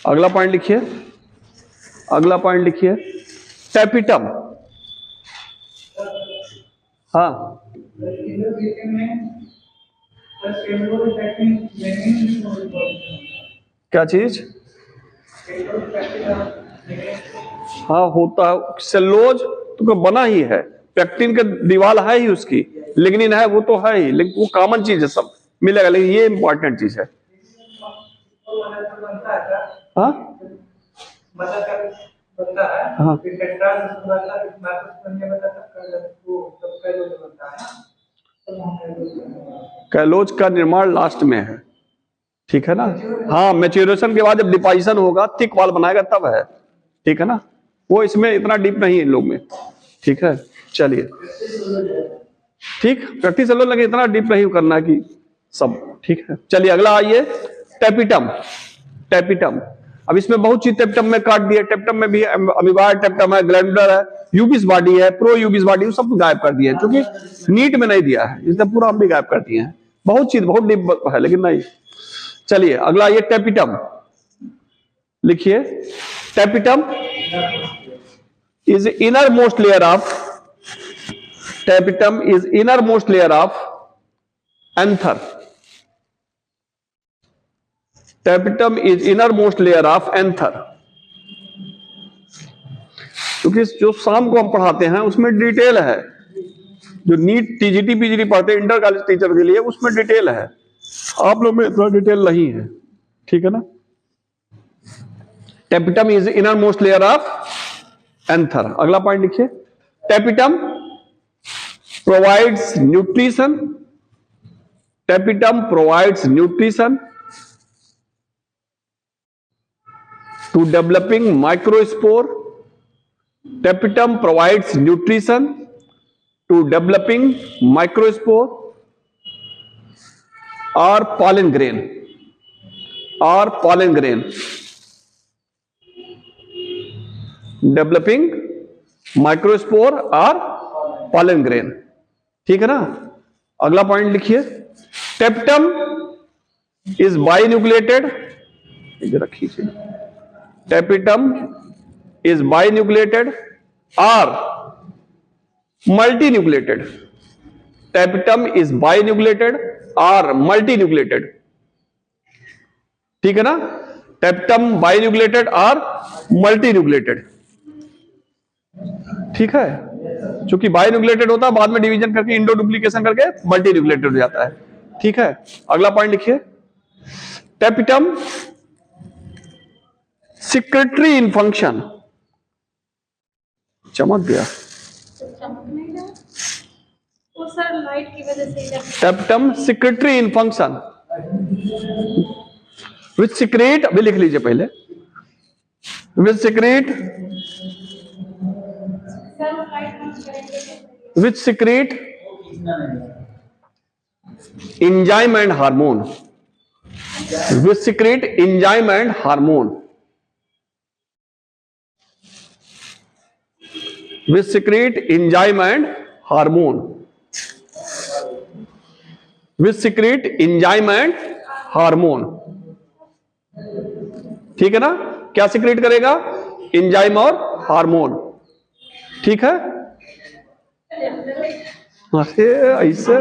अगला point लिखिए tapetum. हाँ क्या चीज? हाँ होता है सेलोज तो बना ही है, पेक्टिन का दीवार है ही उसकी, लिग्निन है वो तो है ही, लेकिन वो कॉमन चीज है सब मिलेगा, लेकिन ये इंपॉर्टेंट चीज है। हाँ हाँ कैलोज का निर्माण लास्ट में है, ठीक है ना। हाँ मैच्योरेशन के बाद जब डिपोजिशन होगा थिक वॉल बनाएगा तब है, ठीक है ना। वो इसमें इतना डीप नहीं है इन लोग में, ठीक है। चलिए ठीक प्रैक्टिस चलो, लगे इतना डीप नहीं करना कि सब ठीक है। चलिए अगला आइए टैपिटम। अब इसमें बहुत चीज टैपिटम में काट दिया। टैपिटम में भी अमीबाइड टैपिटम है, ग्लैंडुलर है, यूबिस बॉडी है, प्रो यूबिस बॉडी, सब गायब कर दिया है क्योंकि नीट में नहीं दिया है, इसलिए पूरा हम भी गायब कर दिए हैं। बहुत चीज बहुत डीप है लेकिन नहीं। चलिए अगला ये टैपिटम लिखिए। Tapetum is inner most layer of anther. Tapetum is inner most layer of anther. क्योंकि जो शाम को हम पढ़ाते हैं उसमें डिटेल है, जो नीट टीजीटी पीजीटी पढ़ते हैं इंटर कॉलेज टीचर के लिए, उसमें डिटेल है, आप लोग में इतना डिटेल नहीं है, ठीक है ना। Tapetum is inner most layer of anther. अगला पॉइंट लिखिए, tapetum provides nutrition, tapetum provides nutrition to developing microspore. Tapetum provides nutrition to developing microspore or pollen grain, or pollen grain, developing microspore or pollen grain, ठीक है ना। अगला point लिखिए, tapetum is बाइन्यूक्लिएटेड, जरा खींचिए, tapetum is binucleated or multinucleated. Tapetum is binucleated or multinucleated, ठीक है ना। Tapetum बाइन्यूक्लिएटेड और मल्टीन्यूक्लिएटेड, ठीक है। चूंकि बाइन्यूक्लिएटेड होता है बाद में डिवीजन करके इंडो डुप्लीकेशन करके मल्टीन्यूक्लिएटेड हो जाता है, ठीक है। अगला पॉइंट लिखिए, टेपिटम सिक्रेटरी इन फंक्शन, चमक गया, सर लाइट की वजह से। टेपिटम secretory in function which secrete, अभी लिख लीजिए पहले, which secrete, which secrete enzyme and hormone, which secrete enzyme and hormone, which secrete enzyme and hormone, which secrete enzyme and hormone, ठीक है ना। क्या सिक्रेट करेगा, एंजाइम और हार्मोन, ठीक है। अरे ऐसे